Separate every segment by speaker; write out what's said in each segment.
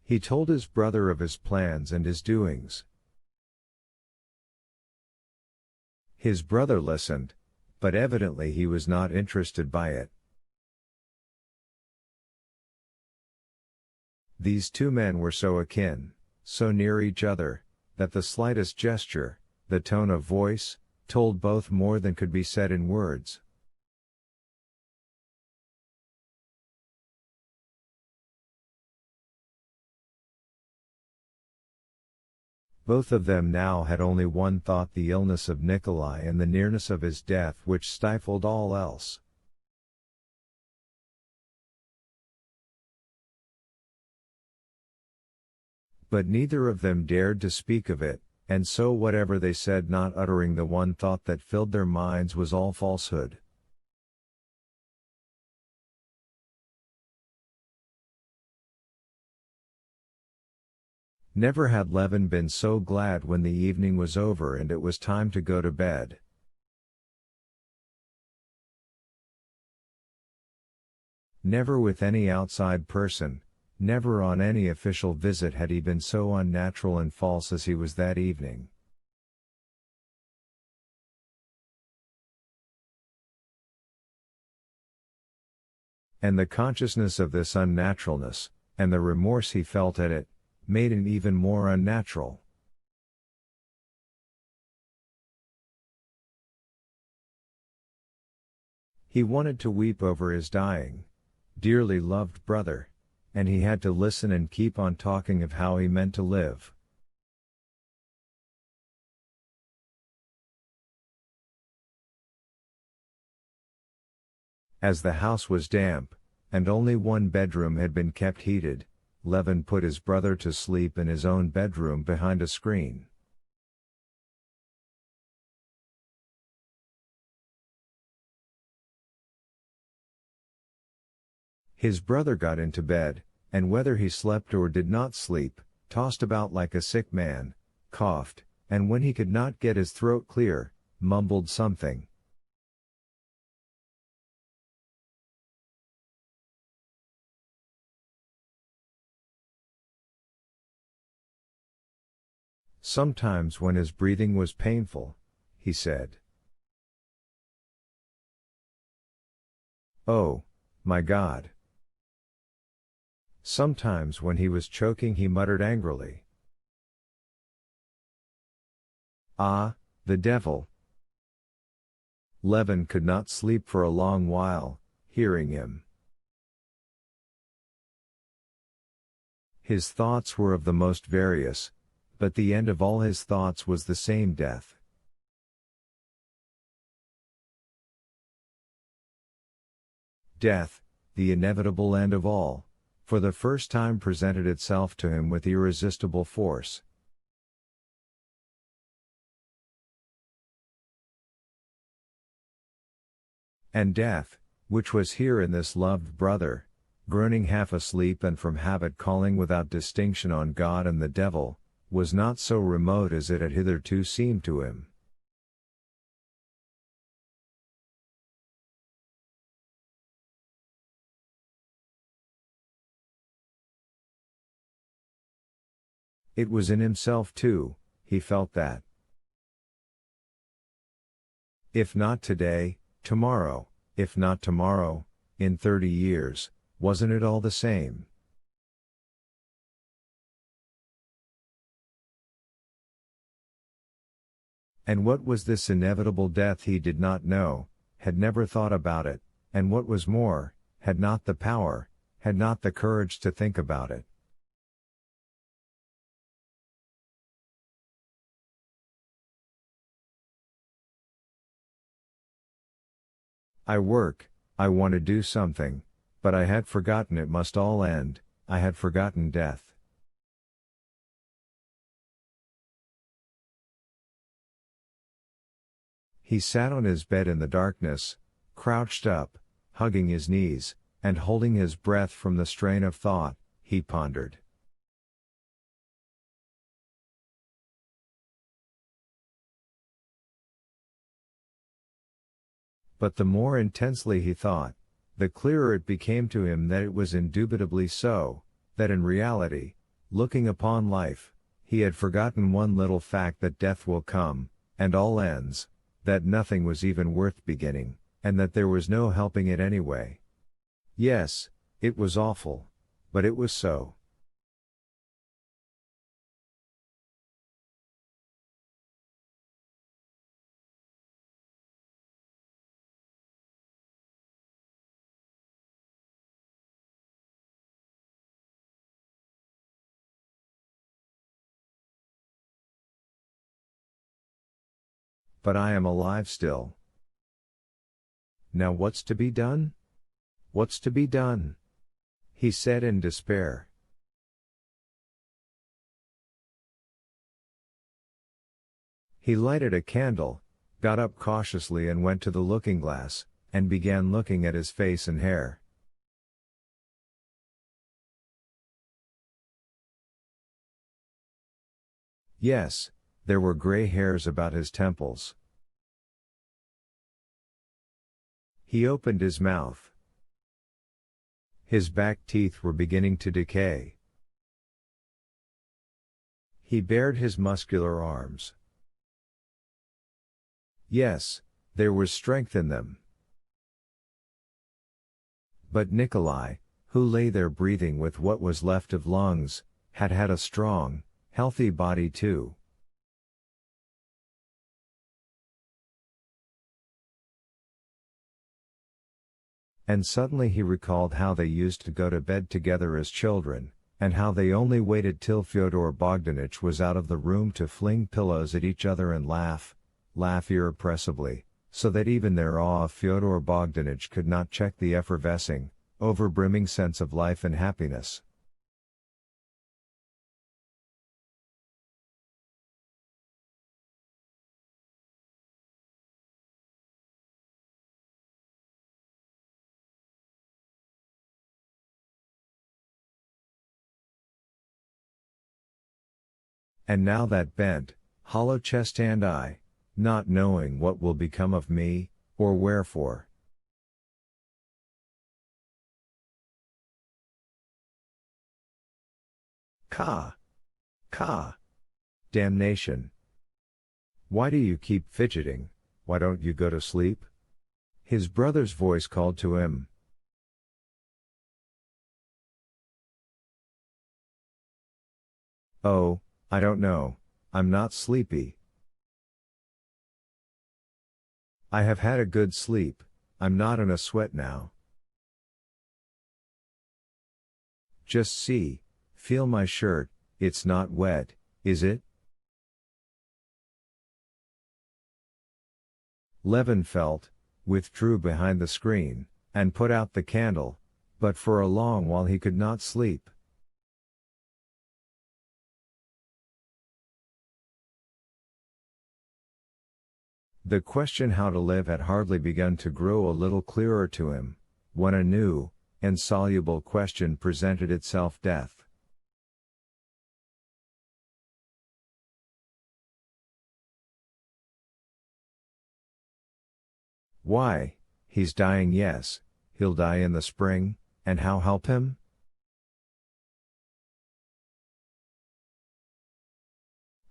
Speaker 1: He told his brother of his plans and his doings. His brother listened, but evidently he was not interested by it. These two men were so akin, so near each other, that the slightest gesture, the tone of voice, told both more than could be said in words. Both of them now had only one thought: the illness of Nikolai and the nearness of his death, which stifled all else. But neither of them dared to speak of it, and so whatever they said, not uttering the one thought that filled their minds, was all falsehood. Never had Levin been so glad when the evening was over and it was time to go to bed. Never with any outside person, never on any official visit had he been so unnatural and false as he was that evening. And the consciousness of this unnaturalness, and the remorse he felt at it, made him even more unnatural. He wanted to weep over his dying, dearly loved brother, and he had to listen and keep on talking of how he meant to live. As the house was damp, and only one bedroom had been kept heated, Levin put his brother to sleep in his own bedroom behind a screen. His brother got into bed, and whether he slept or did not sleep, tossed about like a sick man, coughed, and when he could not get his throat clear, mumbled something. Sometimes when his breathing was painful, he said, "Oh, my God." Sometimes when he was choking he muttered angrily, "Ah, the devil." Levin could not sleep for a long while, hearing him. His thoughts were of the most various, but the end of all his thoughts was the same: death. Death, the inevitable end of all, for the first time presented itself to him with irresistible force. And death, which was here in this loved brother, groaning half asleep and from habit calling without distinction on God and the devil, was not so remote as it had hitherto seemed to him. It was in himself too, he felt that. If not today, tomorrow; if not tomorrow, in 30 years, wasn't it all the same? And what was this inevitable death he did not know, had never thought about it, and what was more, had not the power, had not the courage to think about it. I want to do something, but I had forgotten it must all end, I had forgotten death. He sat on his bed in the darkness, crouched up, hugging his knees, and holding his breath from the strain of thought, he pondered. But the more intensely he thought, the clearer it became to him that it was indubitably so, that in reality, Looking upon life, he had forgotten one little fact, that death will come, and all ends, that nothing was even worth beginning, and that there was no helping it anyway. Yes, it was awful, but it was so. But I am alive still. Now what's to be done? What's to be done? He said in despair. He lighted a candle, got up cautiously and went to the looking-glass, and began looking at his face and hair. Yes, there were gray hairs about his temples. He opened his mouth. His back teeth were beginning to decay. He bared his muscular arms. Yes, there was strength in them. But Nikolai, who lay there breathing with what was left of lungs, had had a strong, healthy body too. And suddenly he recalled how they used to go to bed together as children, and how they only waited till Fyodor Bogdanich was out of the room to fling pillows at each other and laugh irrepressibly, so that even their awe of Fyodor Bogdanich could not check the effervescing, overbrimming sense of life and happiness. And now that bent, hollow chest and I, not knowing what will become of me, or wherefore. Ka! Ka! Damnation! Why do you keep fidgeting? Why don't you go to sleep? His brother's voice called to him. Oh, I don't know, I'm not sleepy. I have had a good sleep, I'm not in a sweat now. Just see, feel my shirt, it's not wet, is it? Levin felt, withdrew behind the screen, and put out the candle, but for a long while he could not sleep. The question how to live had hardly begun to grow a little clearer to him, when a new, insoluble question presented itself: death. Why, he's dying, yes, he'll die in the spring, and how help him?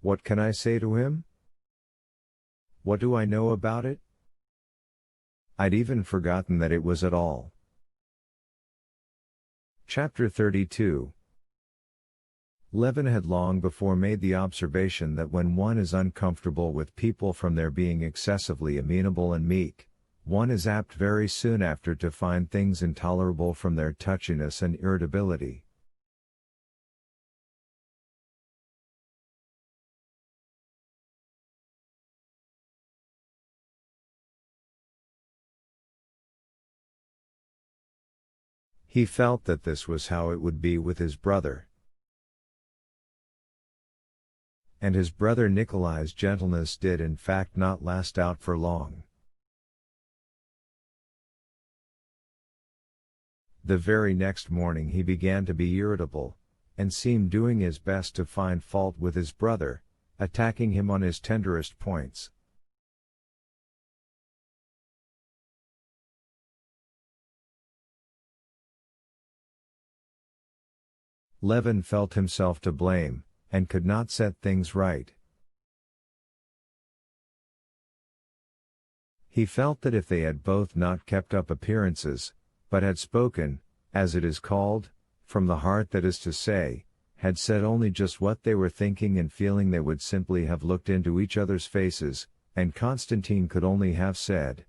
Speaker 1: What can I say to him? What do I know about it? I'd even forgotten that it was at all. Chapter 32. Levin had long before made the observation that when one is uncomfortable with people from their being excessively amenable and meek, one is apt very soon after to find things intolerable from their touchiness and irritability. He felt that this was how it would be with his brother. And his brother Nikolai's gentleness did in fact not last out for long. The very next morning he began to be irritable, and seemed doing his best to find fault with his brother, attacking him on his tenderest points. Levin felt himself to blame, and could not set things right. He felt that if they had both not kept up appearances, but had spoken, as it is called, from the heart, that is to say, had said only just what they were thinking and feeling, they would simply have looked into each other's faces, and Constantine could only have said,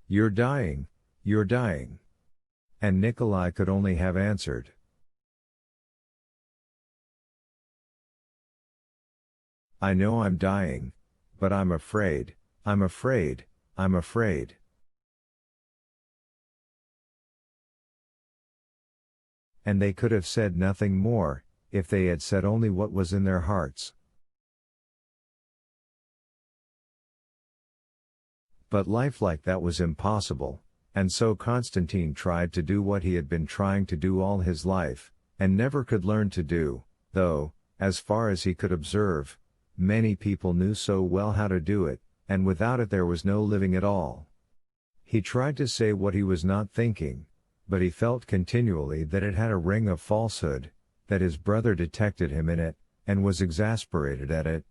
Speaker 1: "You're dying, you're dying." And Nikolai could only have answered, "I know I'm dying, but I'm afraid, I'm afraid, I'm afraid." And they could have said nothing more, if they had said only what was in their hearts. But life like that was impossible, and so Constantine tried to do what he had been trying to do all his life, and never could learn to do, though, as far as he could observe, many people knew so well how to do it, and without it there was no living at all. He tried to say what he was not thinking, but he felt continually that it had a ring of falsehood, that his brother detected him in it, and was exasperated at it,